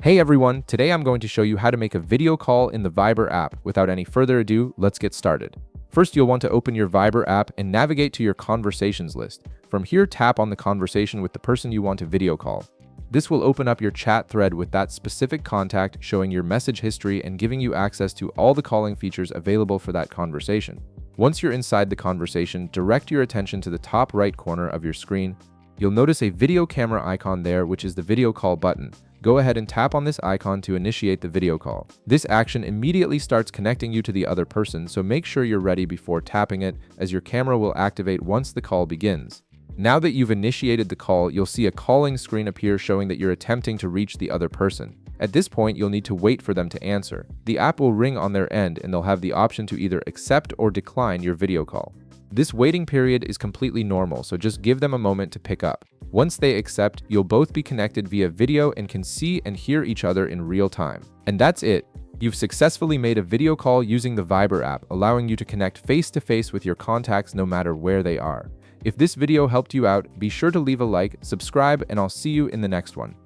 Hey everyone, today I'm going to show you how to make a video call in the Viber app. Without any further ado, let's get started. First, you'll want to open your Viber app and navigate to your conversations list. From here, tap on the conversation with the person you want to video call. This will open up your chat thread with that specific contact, showing your message history and giving you access to all the calling features available for that conversation. Once you're inside the conversation, direct your attention to the top right corner of your screen. You'll notice a video camera icon there, which is the video call button. Go ahead and tap on this icon to initiate the video call. This action immediately starts connecting you to the other person, so make sure you're ready before tapping it, as your camera will activate once the call begins. Now that you've initiated the call, you'll see a calling screen appear showing that you're attempting to reach the other person. At this point, you'll need to wait for them to answer. The app will ring on their end, and they'll have the option to either accept or decline your video call. This waiting period is completely normal, so just give them a moment to pick up. Once they accept, you'll both be connected via video and can see and hear each other in real time. And that's it. You've successfully made a video call using the Viber app, allowing you to connect face-to-face with your contacts no matter where they are. If this video helped you out, be sure to leave a like, subscribe, and I'll see you in the next one.